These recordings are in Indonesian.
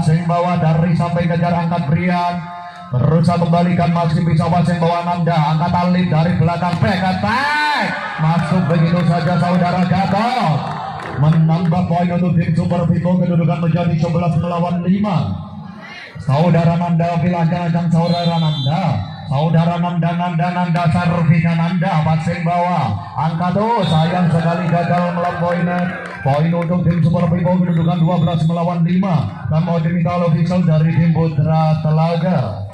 passing bawah dari sampai kejar angkat Brian. Berusaha kembalikan masih bisa passing bawah Nanda. Angkat Alif dari belakang back attack. Masuk begitu saja saudara Gatot. Menambah poin untuk tim Super Vivo, kedudukan menjadi 11 melawan 5. Saudara Nanda bilang-bilang saudara Nanda. Saudara Nanda servisnya Nanda passing bawah. Angka tuh sayang sekali gagal melampaui net. Poin untuk tim Super Vivo, kedudukan 12 melawan 5. Dan mau diminta official dari tim Putra Telaga.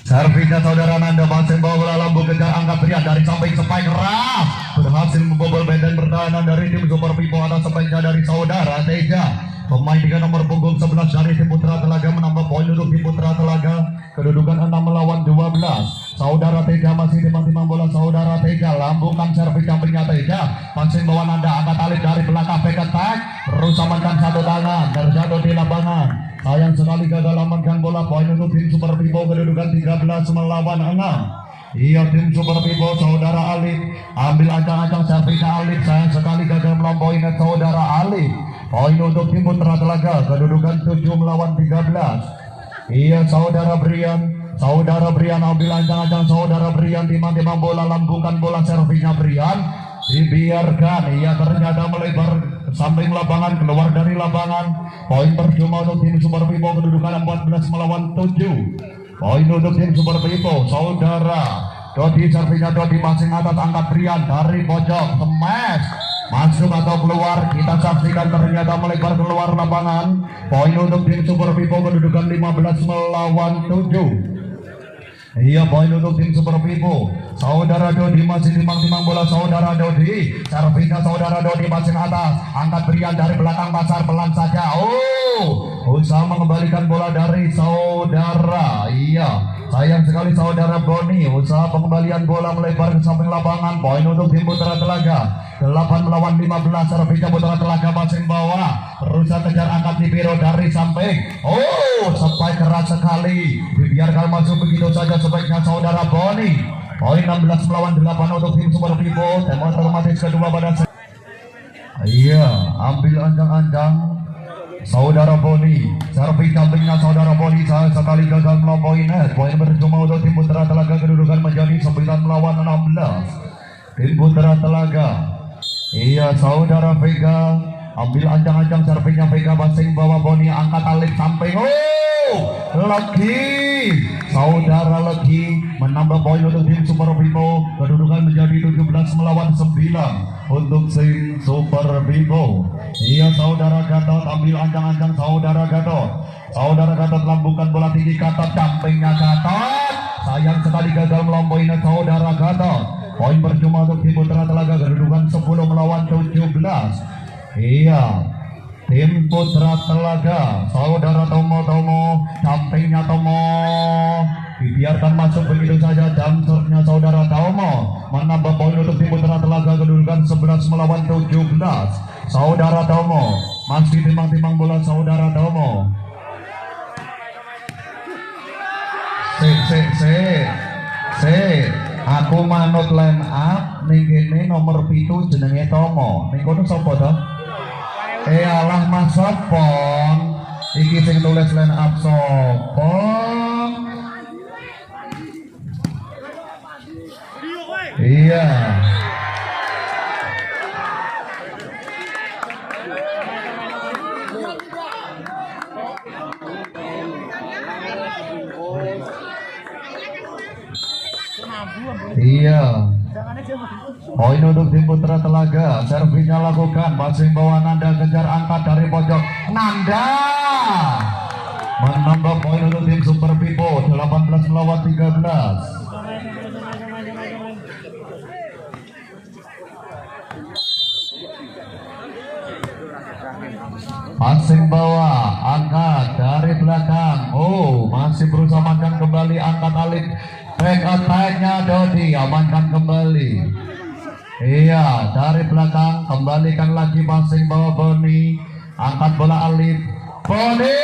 Servisnya saudara Nanda passing bawah bola lambung kejar angkat Brian dari samping spike ras berhasil membobol benteng pertahanan dari tim Super Vivo atas spike-nya dari saudara Teja. Pemain dengan nomor punggung 11 dari tim Putra Telaga menambah poin untuk tim Putra Telaga, kedudukan 6 melawan 12. Saudara Teja masih timang-timang bola. Saudara Teja lambungkan servis sampingnya Teja passing bawah Nanda angkat Alif dari belakang back attack berusaha amankan satu tangan terjatuh di lapangan. Sayang sekali gagal amankan bola. Poin untuk tim Super Vivo, kedudukan 13 melawan 6. Iya, tim Super Vivo saudara Alif ambil ancang-ancang servisnya Alif, sayang sekali gagal melampaui net saudara Alif. Poin untuk tim Putra Telaga, kedudukan 7 melawan 13. Iya, saudara Brian ambil ancang-ancang saudara Brian timang-timang bola, lambungkan bola servisnya Brian dibiarkan. Iya, ternyata melebar samping lapangan, keluar dari lapangan. Poin percuma untuk tim Super Vivo, kedudukan 14 melawan 7. Poin untuk tim Super Vivo, saudara Dodi servisnya Dodi passing atas angkat Brian dari pojok smash masuk atau keluar, kita saksikan ternyata melebar keluar lapangan. Poin untuk tim Super Vivo, kedudukan 15 melawan 7. Iya, poin untuk tim Super Vivo. Saudara Dodi masih timang-timang bola. Saudara Dodi servisnya saudara Dodi passing atas angkat Brian dari belakang pasar pelan saja. Usaha mengembalikan bola dari saudara. Iya, sayang sekali saudara Boni. Usaha pengembalian bola melebar ke samping lapangan. Poin untuk tim Putra Telaga, 8 melawan 15. Servisnya Putra Telaga passing bawah berusaha kejar angkat Libero dari samping. Spike keras sekali dibiarkan masuk begitu saja sebaiknya saudara Boni. Poin 16 melawan 8 untuk tim Super Vivo. Tema otomatis kedua pada iya, ambil ancang-ancang saudara Boni. Servis sampingnya saudara Boni sayang sekali gagal melampaui net. Poin bercuma untuk tim Putra Telaga, kedudukan menjadi 9 melawan 16. Tim Putra Telaga. Iya, saudara Vega ambil ancang-ancang servisnya Vega passing bawah Boni angkat Alif samping. Lagi saudara Lagi menambah poin untuk tim Super Vivo, kedudukan menjadi 17 melawan 9 untuk tim Super Vivo. Iya, saudara Gatot ambil ancang-ancang saudara Gatot. Saudara Gatot lambungkan bola tinggi Gatot, sampingnya Gatot sayang sekali gagal melampaui net saudara Gatot. Poin percuma untuk tim Putra Telaga, kedudukan 10 melawan 17. Iya, tim Putra Telaga, saudara Tomo sampingnya Tomo dibiarkan masuk begitu saja. Damsernya saudara Tomo menambah poin untuk tim Putra Telaga, kedudukan 11 melawan 17. Saudara Tomo masih timang-timang bola. Saudara Tomo aku manut line up ning kene nomor 7 jenenge Tomo. Ning kono sapa to? Alah Mas Sopon. Iki sing tulis line up sapa? Iya. Iya. Poin untuk tim Putra Telaga. Servisnya lakukan passing bawah Nanda kejar angkat dari pojok. Nanda menambah poin untuk tim Super Vivo, 18 melawan 13. Passing bawah angkat dari belakang. Masih berusaha amankan kembali angkat Alif. Back attack-nya Dodi amankan kembali. Iya, dari belakang kembalikan lagi passing bawah Boni. Angkat bola Alif. Boni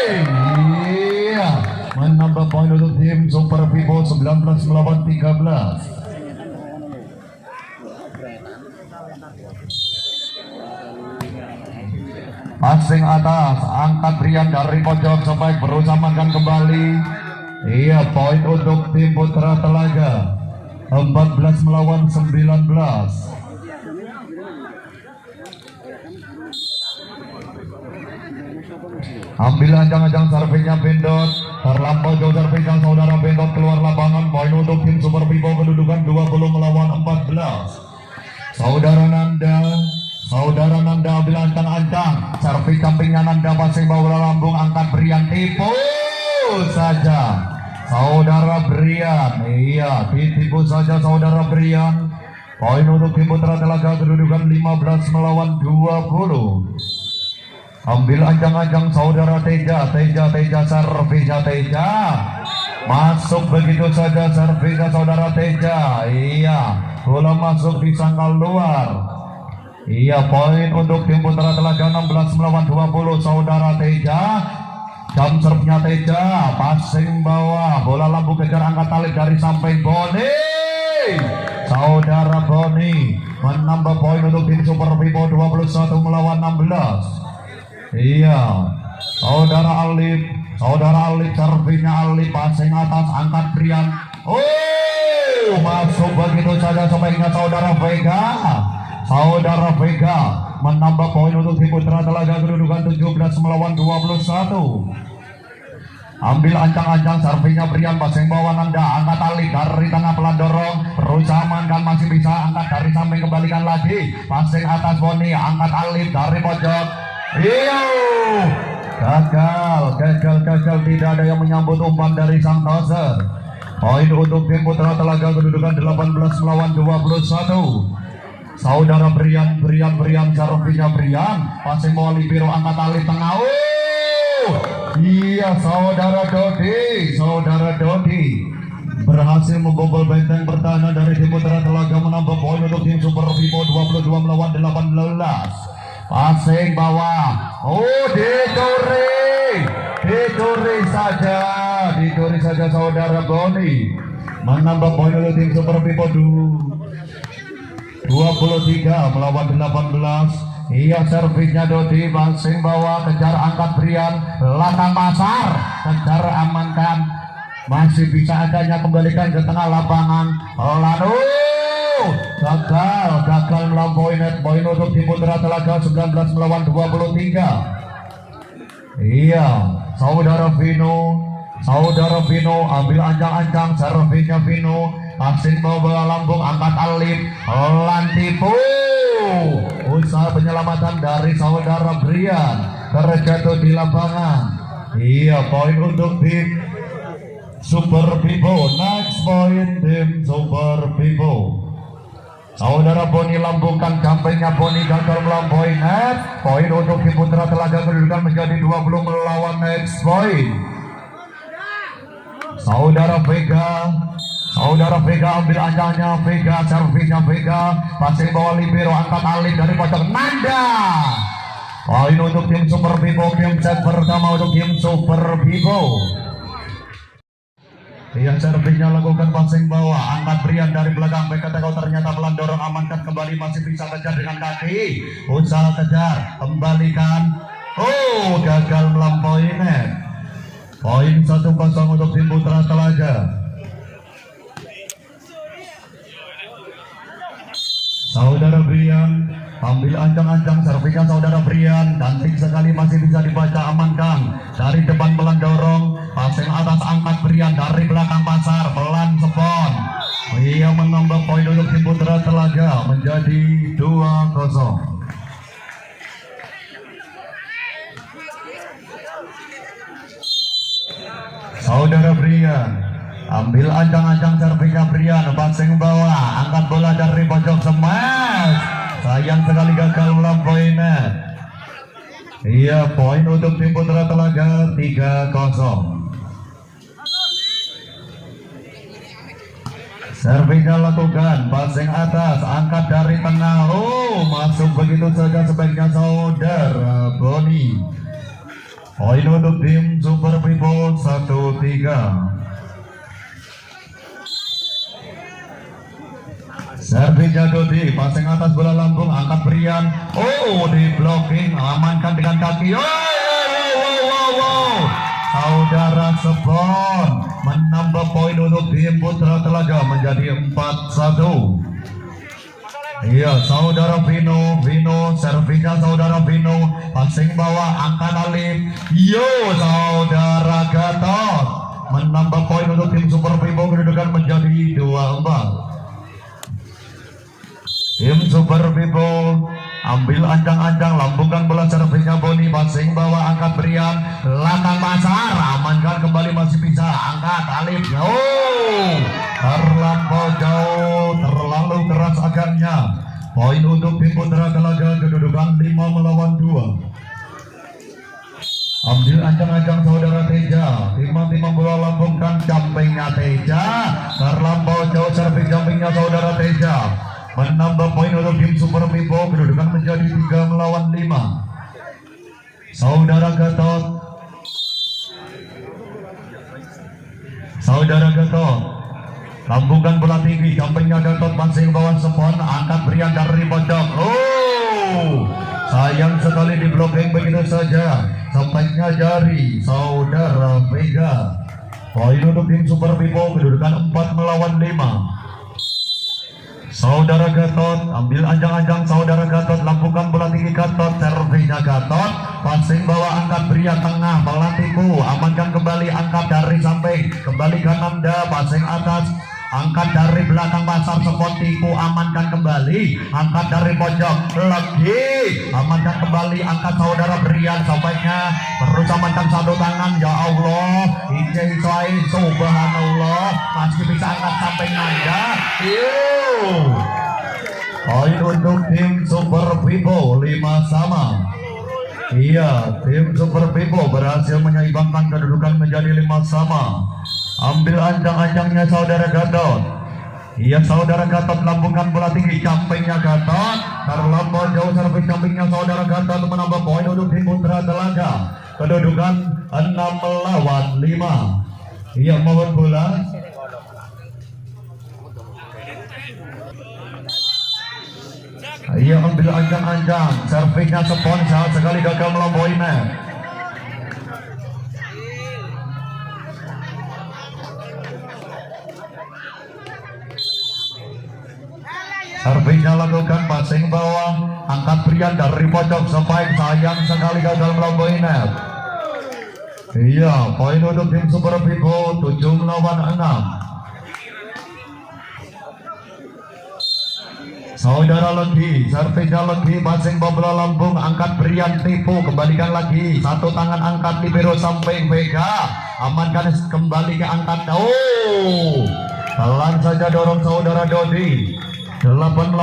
Iya, menambah poin untuk tim Super Vivo 19 melawan 13. Passing atas, angkat Brian dari pojok sampai berusaha makan kembali. Iya, poin untuk tim Putra Telaga 14 melawan 19. Ambil ancang-ancang servisnya Bendot, terlampau jauh servisnya saudara Bendot keluar lapangan. Poin untuk tim Super Vivo kedudukan 20 melawan 14. Saudara Nanda ambil ancang-ancang, servis sampingnya Nanda, passing bola lambung, angkat Brian, tipu saja saudara Brian. Iya, ditipu saja saudara Brian. Poin untuk tim Putra Telaga kedudukan 15 melawan 20. Ambil ancang-ancang saudara Teja servisnya Teja, masuk begitu saja servisnya saudara Teja. Iya, bola masuk di sangkal luar. Iya, poin untuk tim Putra Telaga 16 melawan 20 saudara Teja. Jam serve-nya Teja, passing bawah, bola lambung kejar angkat tali dari samping Boni. Saudara Boni menambah poin untuk tim Super Vivo 21 melawan 16. Iya, saudara Alif servisnya Alif, passing atas, angkat Brian. Oh, masuk begitu saja sebaiknya saudara Vega. Saudara Vega menambah poin untuk tim Putra Telaga kedudukan 17 melawan 21. Ambil ancang-ancang servisnya Brian, passing bawah Nanda, angkat Alif dari tengah pelan dorong, berusaha mankan, masih bisa angkat dari samping, kembalikan lagi, passing atas Boni, angkat Alif dari pojok. Iyo, gagal, tidak ada yang menyambut umpan dari sang toser. Poin untuk tim Putra Telaga kedudukan 18 melawan 21. Saudara Brian servisnya Brian, passing bola libero, angkat Alif tengah. Iya, saudara Dodi berhasil membobol benteng pertahanan dari tim Putra Telaga, menambah poin untuk tim Super Vivo 22 melawan 18. Passing bawah, dicuri saja saudara Boni, menambah poin untuk tim Super Vivo 23 melawan 18. Iya, servisnya Dodi, passing bawah, kejar angkat Brian, latang pasar, kejar amankan, masih bisa adanya, kembalikan ke tengah lapangan, lalu gagal melampaui net. Poin untuk tim Putra Telaga 19 melawan 23. Iya, saudara Vino ambil ancang-ancang, servisnya Vino, passing bola lambung, angkat Alif, lantipu, usaha penyelamatan dari saudara Brian, terjatuh di lapangan. Iya, poin untuk tim Super Vivo. Next point tim Super Vivo. Saudara Boni lambungkan, sampingnya Boni gagal melampaui net. Poin untuk tim Putra Telaga kedudukan menjadi 20 melawan next point. Saudara Vega ambil ancangnya Vega, servisnya Vega, passing bawah libero, angkat Alif dari pojok Nanda. Poin untuk tim Super Vivo, game set pertama untuk tim Super Vivo. Yang servisnya lakukan passing bawah, angkat Brian dari belakang, BKTK ternyata pelan dorong, amankan kembali, masih bisa kejar dengan kaki, usaha kejar, kembalikan, gagal melampaui net. Poin 1-0 untuk tim Putra Telaga. Saudara Brian ambil ancang-ancang, servisnya saudara Brian, cantik sekali, masih bisa dibaca, amankan dari depan, pelan dorong, passing atas, angkat Brian dari belakang pasar, pelan spon. Ia menambah poin untuk tim Putra Telaga menjadi 2-0. Saudara Brian ambil ancang-ancang, servisnya Brian, passing bawah, angkat bola dari pojok, smash, sayang sekali gagal melampaui net. Iya, poin untuk tim Putra Telaga 3-0. Servisnya lakukan, passing atas, angkat dari tengah, masuk begitu saja sebaiknya saudara Boni. Poin untuk tim Super People 1-3. Servisnya Dodi, passing atas bola lambung, angkat Brian. Oh, di blocking, amankan dengan kaki. Saudara Sebon menambah poin untuk tim Putra Telaga menjadi 4-1. Iya, saudara Vino, servisnya saudara Vino, passing bawah, angkat Alif. Yo, saudara Gatot menambah poin untuk tim Super Vivo, kedudukan menjadi 2-4. Tim Super Vivo ambil ancang-ancang, lambungkan bola, servisnya Boni, passing bawah, angkat Brian, latang pasar, amankan kembali, masih bisa, angkat Alif. Oh, terlampau jauh, terlalu keras agaknya. Poin untuk tim Putra Telaga, kedudukan 5-2. Ambil ancang-ancang saudara Teja, timang-timang bola, lambungkan, jumpingnya Teja, terlampau jauh, servis jumpingnya saudara Teja, menambah poin untuk tim Super Vivo, kedudukan menjadi 3-5. Saudara Gatot, lambungkan bola tinggi, jumpingnya Gatot, passing bawah Sepon, angkat Brian dari pojok. Oh, sayang sekali di blocking begitu saja, sampainya jari saudara Vega. Poin untuk tim Super Vivo, kedudukan 4-5. Saudara Gatot, ambil ancang-ancang saudara Gatot, lambungkan bola tinggi Gatot, servisnya Gatot, passing bawah, angkat Brian tengah, bola tipu, amankan kembali, angkat dari samping, kembali ke Nanda, passing atas, angkat dari belakang pasar, Sepon tipu, amankan kembali, angkat dari pojok, lagi, amankan kembali, angkat saudara Brian, sampainya, terus amankan satu tangan, ya Allah, Ijai, subhanallah, masih bisa angkat sampai Nanda. Poin untuk tim Super Vivo 5-5. Iya, tim Super Vivo berhasil menyeimbangkan kedudukan menjadi 5-5. Ambil ancang-ancangnya saudara Gatot. Iya, saudara Gatot, lambungkan bola tinggi, jumpingnya Gatot, terlampau jauh, servis jumpingnya saudara Gatot, menambah poin untuk tim Putra Telaga, kedudukan 6-5. Iya, mohon bola. Iya, ambil ancang-ancang, servisnya Sepon, saat sekali gagal melampaui net. Servisnya lakukan, passing bawah, angkat Brian dari pojok, spike, sayang sekali gagal melampaui net. Iya, poin untuk tim Super Vivo 7-6. Saudara Legi, servisnya Legi, passing bola lambung, angkat Brian tipu, kembalikan lagi, satu tangan angkat libero samping Vega, amankan kembali ke angkat. Oh, pelan saja dorong saudara Dodi. 8-6,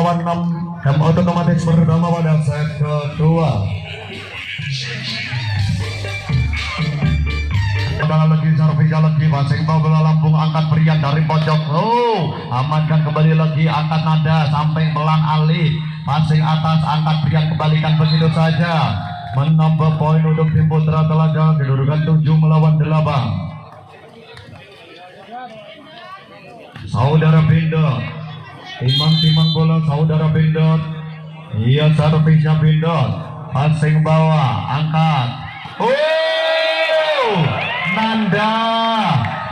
dan otomatis pertama pada set kedua. Lagi servisnya Legi, passing bola lambung, angkat Brian dari pojok. Oh, amankan kembali lagi, angkat Nanda sampai pelan Ali, passing atas, angkat Brian, kembalikan begitu saja, menambah poin untuk tim Putra Telaga, kedudukan 7-8. Saudara Pindot, timang-timang bola saudara Pindot. Iya, servisnya Pindot, passing bawah, angkat. Oh, Nanda,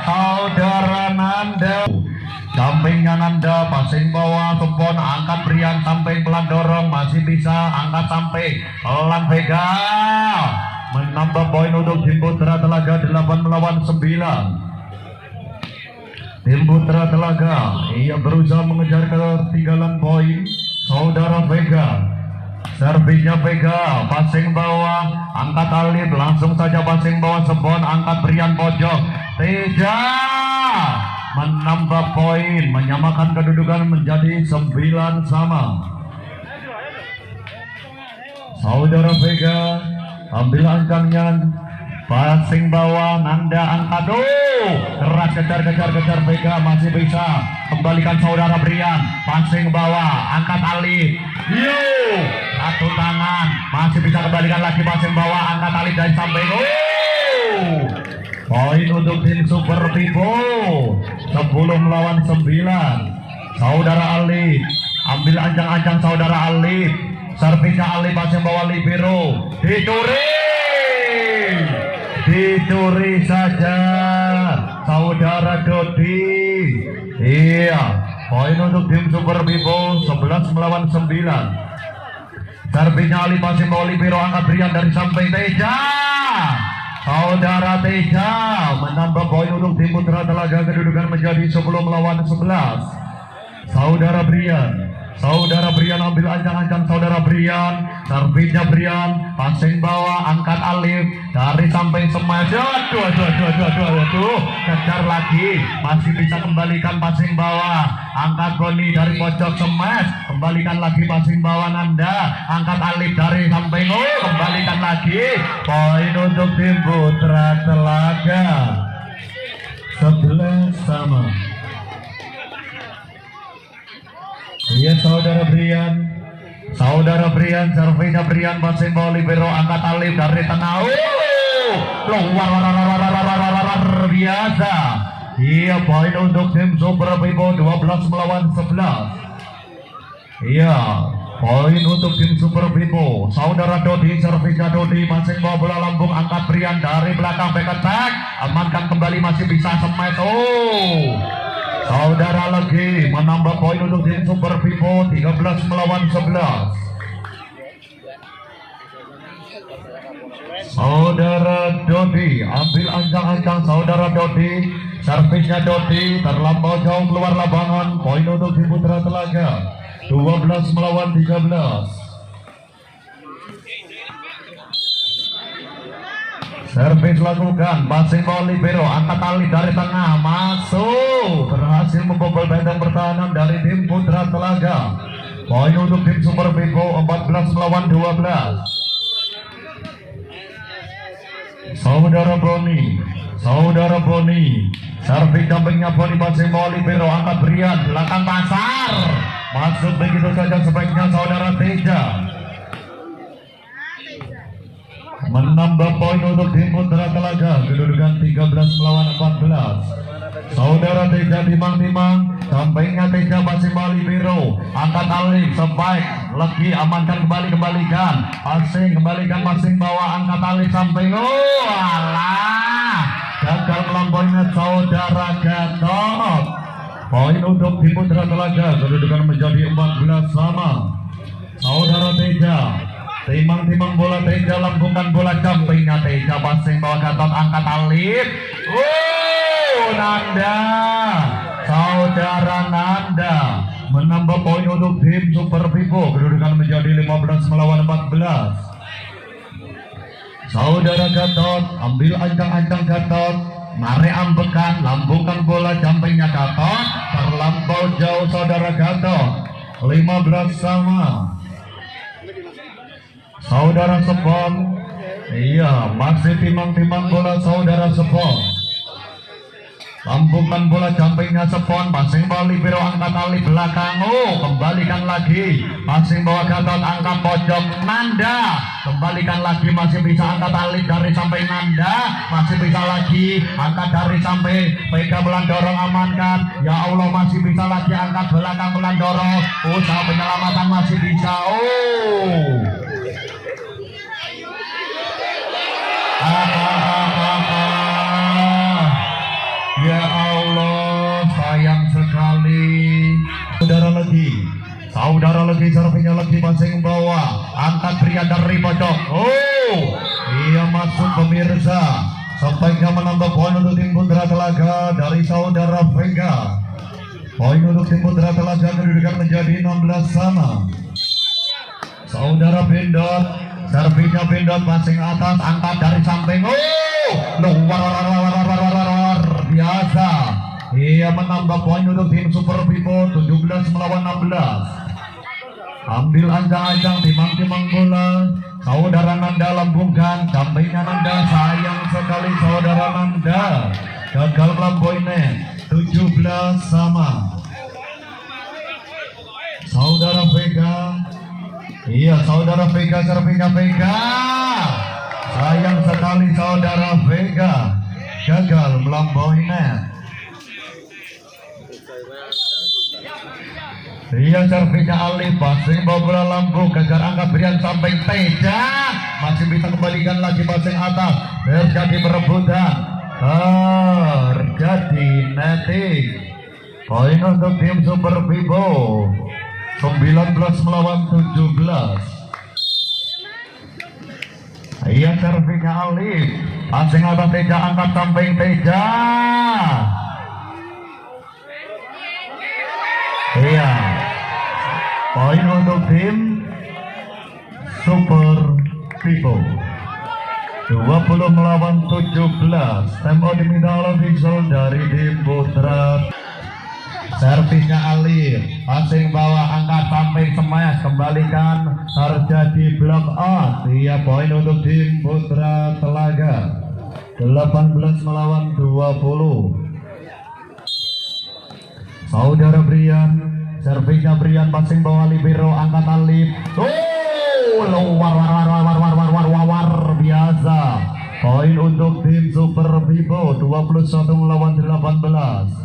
saudara Nanda, jumpingnya Nanda, passing bawah Sepon, angkat Brian sampai pelan dorong, masih bisa, angkat sampai pelan Vega, menambah poin untuk tim Putra Telaga 8-9. Tim Putra Telaga, ia berusaha mengejar ketinggalan poin saudara Vega. Servisnya Vega, passing bawah, angkat Alif, langsung saja passing bawah Sepon, angkat Brian pojok, Teja menambah poin, menyamakan kedudukan menjadi 9-9. Saudara Vega ambil angkangnya, passing bawah, Nanda angkat, keras, kejar Vega, masih bisa, kembalikan saudara Brian, passing bawah, angkat Ali, satu tangan, masih bisa, kembalikan lagi passing bawah, angkat Ali dari samping. Poin untuk tim Super Vivo 10 melawan 9. Saudara Alif ambil ancang-ancang saudara Alif. Servisnya Alif masih bawa libero. Dicuri saja saudara Dodi. Iya, poin untuk tim Super Vivo 11 melawan 9. Servisnya Alif masih bawa libero, angkat Brian dari samping Teja. Saudara Teja menambah poin untuk tim Putra Telaga, kedudukan menjadi 10 melawan 11. Saudara Brian ambil ancang-ancang saudara Brian. Servisnya Brian, passing bawah, angkat Alif dari samping smash. Aduh, kejar lagi, masih bisa kembalikan passing bawah. Angkat Boni dari pojok smash, kembalikan lagi passing bawah Nanda. Angkat Alif dari samping, kembalikan lagi. Poin untuk tim Putra Telaga 11 sama. Iya saudara Brian, servisnya Brian, passing bawah libero, angkat Alif dari tengah. Luar biasa. Iya, poin untuk tim Super Vivo 12 melawan 11. Iya, poin untuk tim Super Vivo. Saudara Dodi, servisnya Dodi, passing bawah bola lambung, angkat Brian dari belakang, back attack, amankan kembali, masih bisa smash. Saudara lagi menambah poin untuk tim Super Vivo 13 melawan 11. Saudara Dodi ambil ancang-ancang saudara Dodi. Servisnya Dodi terlampau jauh keluar lapangan. Poin untuk tim Putra Telaga 12 melawan 13. Servis lakukan, passing ball libero, angkat tali dari tengah, masuk, berhasil membobol benteng pertahanan dari tim Putra Telaga. Poin untuk tim Super Vivo 14 melawan 12. Saudara Boni, servis dampingnya Boni, passing ball libero, angkat Brian, belakang pasar, masuk begitu saja sebaiknya saudara Teja. Menambah poin untuk tim Putra Telaga, kedudukan 13 melawan 14. Saudara Teja timang-timang, sampingnya Teja masih bawah libero, angkat Alif, spike, lagi amankan kembalikan, passing bawah, angkat Alif samping, gagal melampauinya saudara Gatot. Poin untuk tim Putra Telaga, kedudukan menjadi 14 sama. Saudara Teja timang-timang bola, Teja lambungkan bola, jumpingnya Teja, passing bawah Gatot, angkat Alif. Nanda, saudara Nanda menambah poin untuk tim Super Vivo, kedudukan menjadi 15 melawan 14. Saudara Gatot ambil ancang-ancang Gatot, mari ambekan, lambungkan bola, jumpingnya Gatot, terlampau jauh saudara Gatot, 15 sama. Saudara Sepon, iya masih timang-timang bola saudara Sepon, lambungkan bola, jumpingnya Sepon, passing bawah libero, angkat Alif belakang, kembalikan lagi, passing bawah Gatot, angkat pojok Nanda, kembalikan lagi, masih bisa angkat Alif dari samping Nanda, masih bisa lagi angkat dari samping, Vega Belandorong amankan, ya Allah masih bisa lagi angkat belakang Belandorong, usaha penyelamatan masih bisa, ya Allah sayang sekali. Saudara lagi servisnya lagi, passing bawah, angkat Brian dari pojok, iya masuk pemirsa. Sebaiknya menambah poin untuk tim Putra Telaga dari saudara Vega. Poin untuk tim Putra Telaga, kedudukan menjadi 16 sama. Saudara Bendot, servisnya Bendot, passing atas, angkat dari samping, luar biasa. Ia menambah poin untuk tim Super Vivo 17 melawan 16. Ambil ancang-ancang, timang-timang bola, saudara Nanda lambungkan, sampingnya Nanda, sayang sekali saudara Nanda, gagal melampauinya, 17 sama. Saudara Vega, iya saudara Vega, servisnya Vega, Sayang sekali saudara Vega gagal melampaui net. Iya, servisnya Ali, passing bola lampu, kejar angkat Brian sampai Teja, masih bisa kembalikan lagi passing atas, terjadi perebutan, terjadi netting, poin untuk tim Super Vivo, 19 melawan 17. Iya, servisnya Ali, passing atas Teja, angkat sampai Teja. Iya, poin untuk tim Super Vivo, 20 melawan 17. Time out diminta oleh visual dari tim Putra. Servisnya Ali, passing bawah, angkat sampai smash, kembalikan, terjadi block out. Iya, poin untuk tim Putra Telaga, 18 melawan 20. Saudara Brian, servisnya Brian, passing bawah libero, angkat Alif. Luar biasa. Poin untuk tim Super Vivo, 21 melawan 18.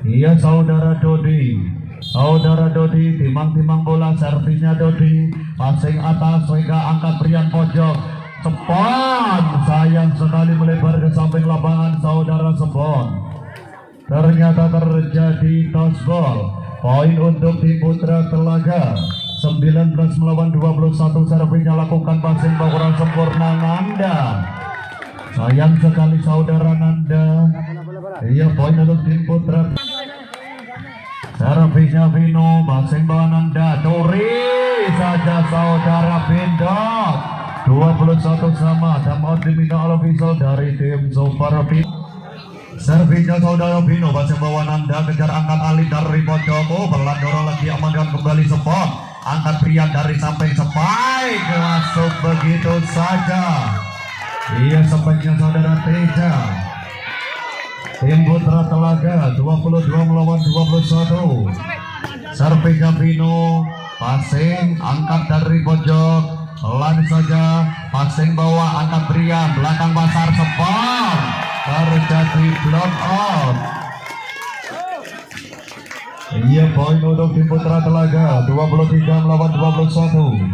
Iya, saudara Dodi. Saudara Dodi timang-timang bola, servisnya Dodi, passing atas, Vega angkat Brian pojok. Cepat, sayang sekali melebar ke samping lapangan saudara Sebon. Ternyata terjadi toss ball. Poin untuk tim Putra Telaga, 19 melawan 21. Servisnya lakukan passing bawah sempurna Nanda. Sayang sekali saudara Nanda. Iya, poin untuk tim Putra. Servisnya Vino, passing bawah Nanda. Curi saja saudara Pindot. 21 sama. Time out diminta oleh visual dari tim Super Vivo. Servisnya saudara Bino, passing bawah Nanda, kejar angkat Ali dari pojok. Pelan dorong lagi, amankan kembali Spot. Angkat Brian dari samping, spike masuk begitu saja. Iya, spike-nya saudara Teja. Tim Putra Telaga, 22 melawan 21. Servisnya Bino, passing, angkat dari pojok. Pelan saja, passing bawah, angkat Brian, belakang pasar Spot. Terjadi block out. Iya, poin untuk tim Putra Telaga, 23 melawan 21.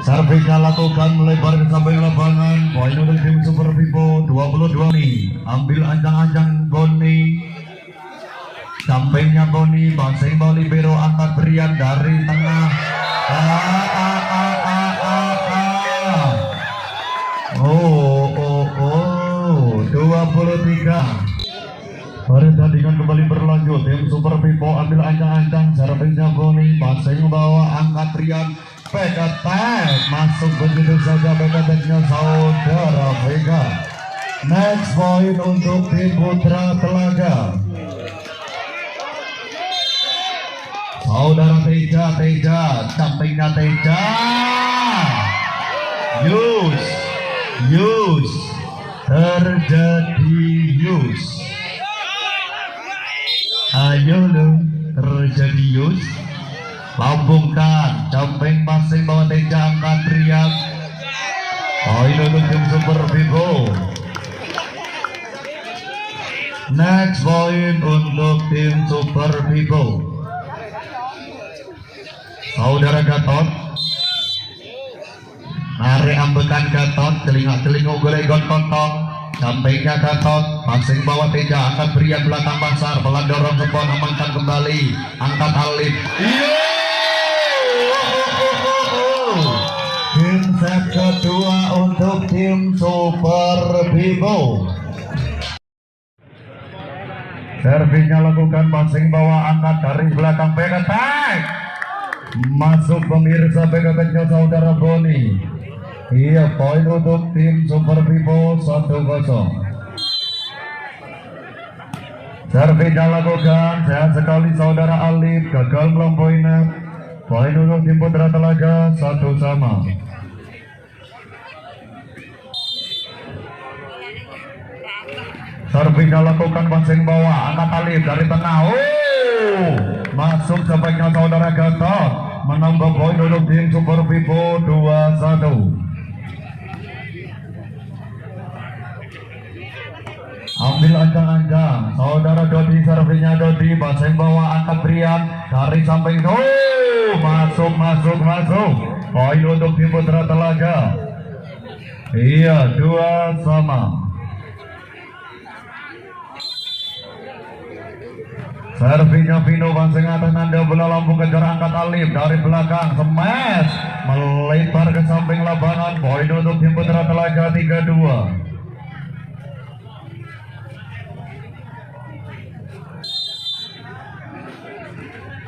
Servisnya lakukan melebar ke samping lapangan. Poin untuk tim Super Vivo, 22 nih. Ambil ancang-ancang Boni. Sampingnya Boni, passing ball libero, angkat Brian dari tengah. Oh, 23. Pertandingan kembali berlanjut. Tim Super Vivo ambil ancang-ancang, servisnya Boni, passing bawah, angkat Rian, back attack, masuk begitu saja back attack-nya saudara Vega. Next point untuk tim Putra Telaga. Saudara Teja, sampingnya Teja. Use terjadi use. Ayo lo, terjadi use. Lambungkan, samping passing bawah Teja, angkat Rian. Poin untuk tim Super Vivo. Next point untuk tim Super Vivo. Saudara Gatot, narik ambekan Gatot, telinga-telinga golegon kontong, sampingnya Gatot, passing bawah Teja, angkat Brian belakang pasar, pelan dorong Sepon, amankan kembali, angkat Alif. Tim set kedua untuk tim Super Vivo. Servisnya lakukan, passing bawah, angkat dari belakang, back attack. Masuk pemirsa, back attack-nya saudara Boni. Iya, poin untuk tim Super Vivo, 1-0. Servisnya lakukan, sehat sekali saudara Alif, gagal melampaui net. Poin untuk tim Putra Telaga, 1-1. Servisnya lakukan, passing bawah, angkat Alif dari tengah. Masuk sebaiknya saudara Gatot. menambah poin untuk tim Super Vivo 2-1. Ambil ancang-ancang, saudara Dodi, servinya Dodi, baseng bawah angkat Brian dari samping. Masuk. Poin untuk tim Putra Telaga. Iya, 2-2. Servinya Vino, baseng atas Nanda, bola lambung kejar angkat Alif dari belakang, smash melebar ke samping lapangan. Poin untuk tim Putra Telaga 3-2.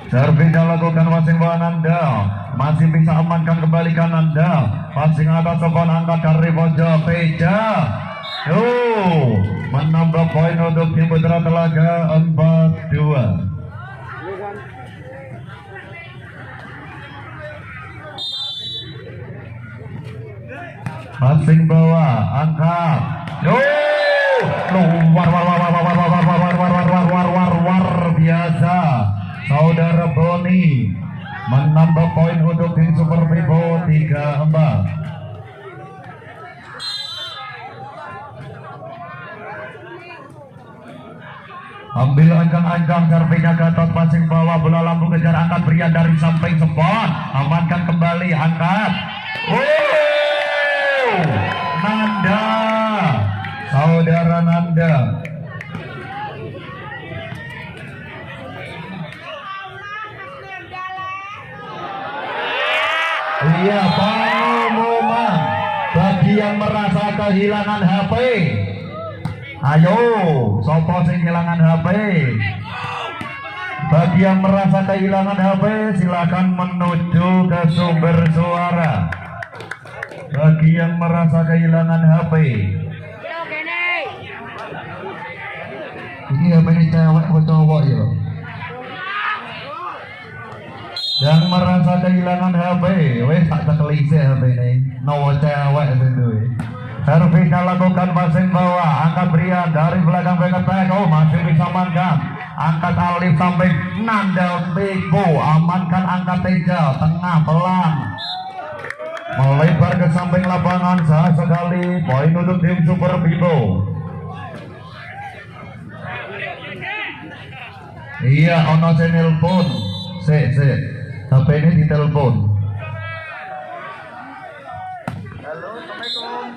Servinya lakukan passing bawah Nanda, masih bisa amankan kembali ke Nanda, passing atas Sofon angkat dari pojok Teja. Menambah poin untuk tim Putra Telaga 4-2. Passing bawah angkat. Luar biasa. Saudara Boni menambah poin untuk tim Super Vivo 3-4. Ambil ancang-ancang, servinya Gatot, passing bawah, bola lambung kejar angkat Brian dari samping Sepon, amankan kembali, angkat. Nanda, saudara Nanda. Iya, pengumuman bagi yang merasa kehilangan HP. Ayo, sopo sing kehilangan HP. Bagi yang merasa kehilangan HP, silakan menuju ke sumber suara. Bagi yang merasa kehilangan HP. Ini HP ini cewek atau cowok ya? Yang merasa kehilangan HP, wes tak kekelise HP ini. Nawa cewek itu. Servisnya lakukan passing bawah, angkat Brian dari belakang back. Masih bisa amankan, angkat Alif samping Nanda Bego, amankan angkat Teja tengah pelan melebar ke samping lapangan, sah sekali. Poin untuk tim Super Vivo. Iya, ono nelpon. HP ini ditelepon. Halo, Assalamualaikum.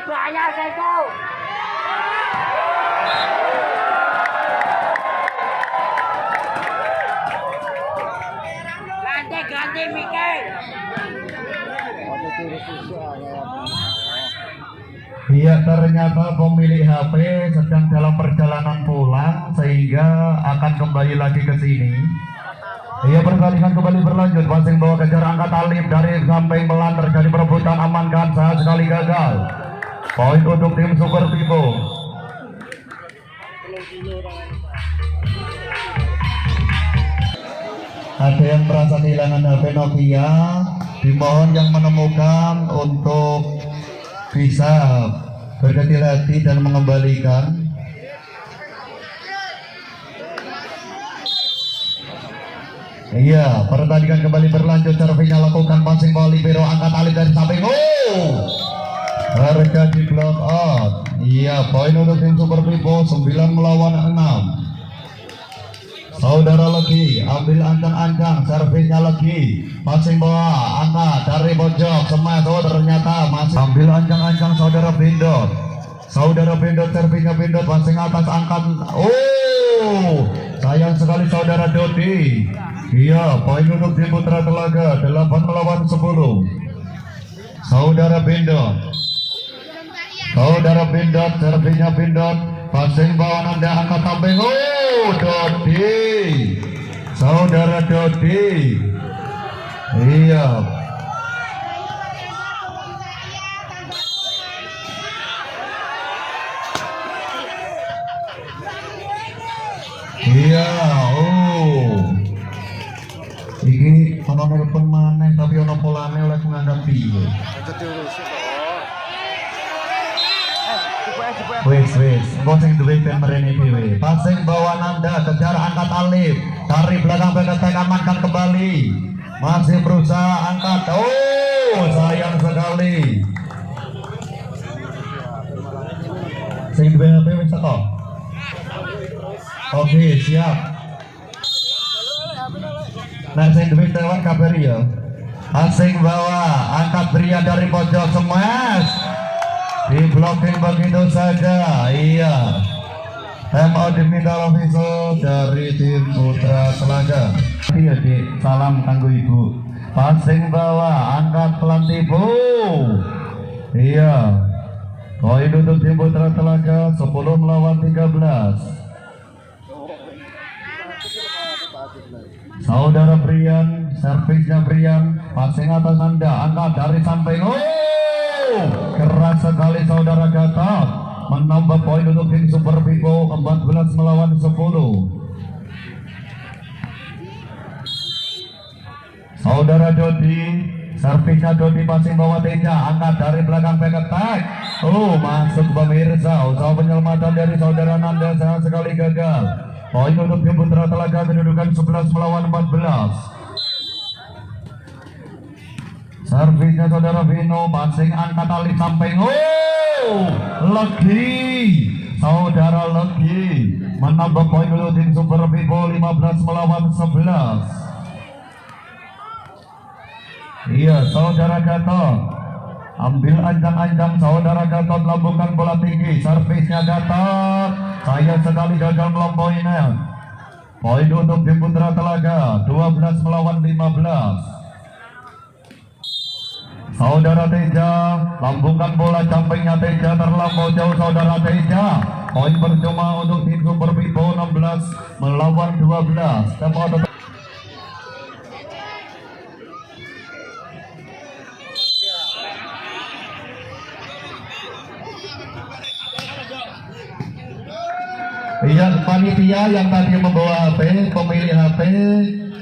Banyak Seko. Ganti Mike. Iya, ternyata pemilik HP sedang dalam perjalanan pulang sehingga akan kembali lagi ke sini. Iya, pertandingan kembali berlanjut, passing bawah kejar angkat Alif dari samping pelan, terjadi perebutan, amankan, sah sekali gagal. Poin untuk tim Super Vivo. Ada yang merasa kehilangan HP Nokia, dimohon yang menemukan untuk bisa berhati-hati dan mengembalikan. Iya, pertandingan kembali berlanjut, servinya lakukan passing bawah libero, angkat Alif dari samping. Harga di block out. Iya, poin untuk tim Super Vivo 9-6. Saudara lagi ambil ancang-ancang, servisnya lagi passing bawah, angkat dari pojok, smash. Ternyata masih ambil ancang-ancang saudara Bindot. Servisnya Bindot, passing atas, angkat. Sayang sekali saudara Dodi. Iya, poin untuk tim Putra Telaga 8-10. Saudara Bindot, servisnya Bindot, passing bawah Nanda, angkat samping. Dodi, saudara Dodi. Iya, ini kalau nelpon mana piye. Wis, engko sing duwe ben merene dhewe. Passing bawah Nanda, kejar angkat Alif. Dari belakang Beketek amankan kembali. Masih berusaha angkat. Oh, sayang sekali. Sing duwe HP wis teko. Oke, siap. Nah, sing duwe tewan kabari ya. Passing bawah, angkat Brian dari pojok smash. Di blocking begitu saja. Iya. Time out diminta official dari tim Putra Telaga. Iya, Dik. Salam kanggo Ibu. Passing bawah, angkat pelantibu. Iya. Poin untuk tim Putra Telaga 10 melawan 13. Saudara Brian, servisnya Brian, passing atas Anda, angkat dari samping. Oh, keras sekali saudara Gatot, menambah poin untuk tim Super Vivo 14 melawan 10. Saudara Dodi, servisnya Dodi, passing bawah Teja, angkat dari belakang Beketek. Oh, masuk pemirsa, usaha penyelamatan dari saudara Nanda sangat sekali gagal. Poin untuk tim Putra Telaga kedudukan 11 melawan 14. Servisnya saudara Vino, passing angkat Alif samping. Oh, Legi, saudara Legi menambah poin untuk tim Super Vivo 15 melawan 11. Iya, saudara Gatot ambil anjang-anjang, saudara Gatot lambungkan bola tinggi. Servisnya Gatot, sayang sekali gagal melampauinya. Poin untuk tim Putra Telaga 12 melawan 15. Saudara Teja lambungkan bola, sampingnya Teja terlampau jauh saudara Teja. Poin percuma untuk tim Super Vivo 16 melawan 12. Iya, panitia yang tadi membawa HP, pemilik HP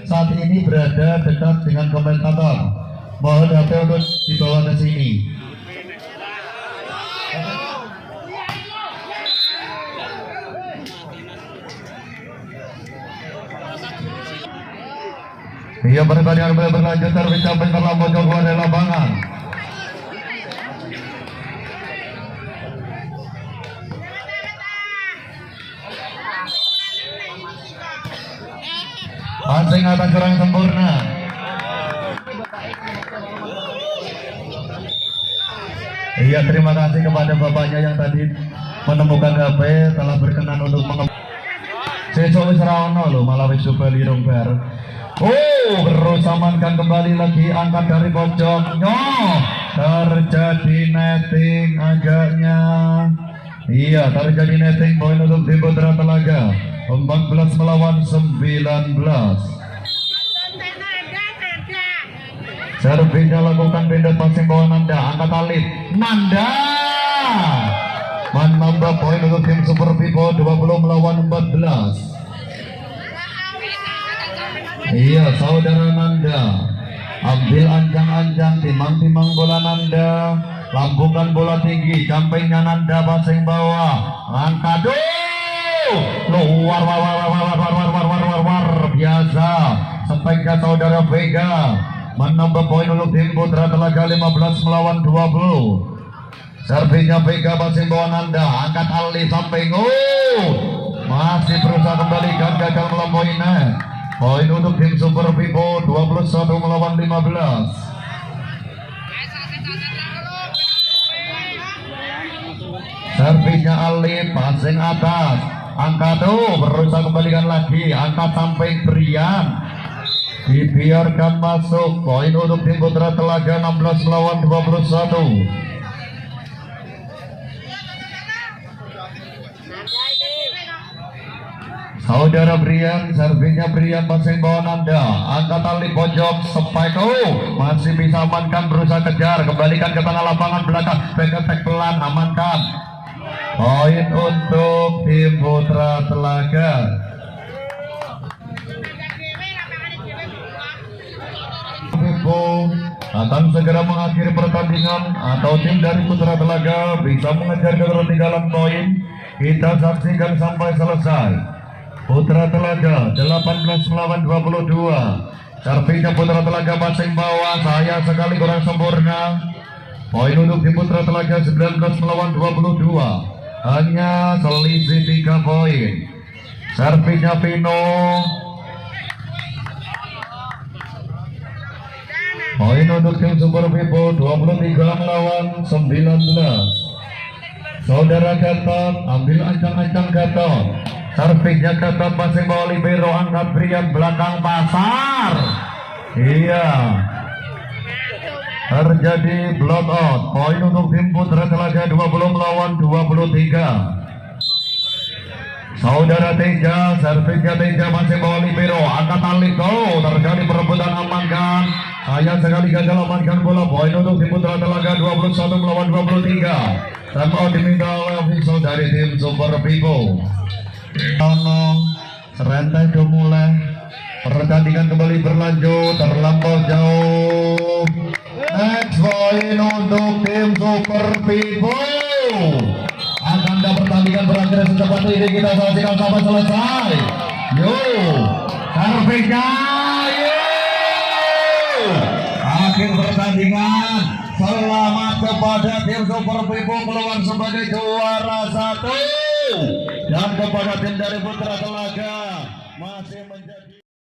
saat ini berada dekat dengan komentator. Mohon HP untuk dibawa ke sini. Iya, pertandingan berlanjut tercapai terlampau jauh keluar dari lapangan. Passing atas kurang sempurna. Iya, terima kasih kepada bapaknya yang tadi menemukan HP, telah berkenan untuk sesuk wis ra ono lho, malah wis bali rong bar. Oh, terus amankan kembali lagi, angkat dari pojok. Terjadi netting agaknya. Iya, terjadi netting, poin untuk tim Putra Telaga 14 melawan 19. Servisnya lakukan benda, passing bawah Nanda, angkat Alif. Nanda menambah poin untuk tim Super Vivo 20 melawan 14. Iya, saudara Nanda ambil anjang-anjang, timang-timang bola Nanda, lambungkan bola tinggi, sampingnya Nanda, passing bawah, angkat luar biasa, sampaikan saudara Vega menambah poin untuk tim Putra Telaga 15 melawan 20. Servisnya Vega, passing bawah Nanda, angkat Ali samping. Masih berusaha kembalikan, gagal melampauinya. Poin untuk tim Super Vivo 21 melawan 15. Servisnya Ali, passing atas, angkat berusaha kembalikan lagi, angkat samping Brian, dibiarkan masuk. Poin untuk tim Putra Telaga 16 melawan 21. Saudara Brian, servisnya Brian, passing bawah Nanda, angkat tali pojok, spike. Masih bisa amankan, berusaha kejar, kembalikan ke tengah lapangan belakang, Beketek pelan, amankan. Poin untuk tim Putra Telaga. Vivo akan segera mengakhiri pertandingan atau tim dari Putra Telaga bisa mengejar ketertinggalan poin. Kita saksikan sampai selesai. Putra Telaga 18 melawan 22. Servisnya Putra Telaga passing bawah, sayang sekali kurang sempurna. Poin untuk tim Putra Telaga 19 melawan 22. Hanya selisih 3 poin. Servisnya Vino. Poin untuk tim Super Vivo 23 melawan 19. Saudara Gatot ambil ancang-ancang Gatot. Servisnya Gatot passing bawah libero, angkat pria belakang pasar. Iya, terjadi block out. Poin untuk tim Putra Telaga 20 melawan 23. Saudara Teja, servisnya Teja masih bawah libero, angkat Aliko, terjadi perebutan amankan. Sayang sekali gagal amankan bola. Poin untuk tim Putra Telaga 21 melawan 23. Time out diminta oleh official dari tim Super Vivo. Serentak dimulai, pertandingan kembali berlanjut, terlampau jauh. Next point untuk tim Super Vivo. Agenda pertandingan berakhir secepat ini, kita saksikan sampai selesai. Yo, servisnya, akhir pertandingan. Selamat kepada tim Super Vivo keluar sebagai juara 1, dan kepada tim dari Putra Telaga masih menjadi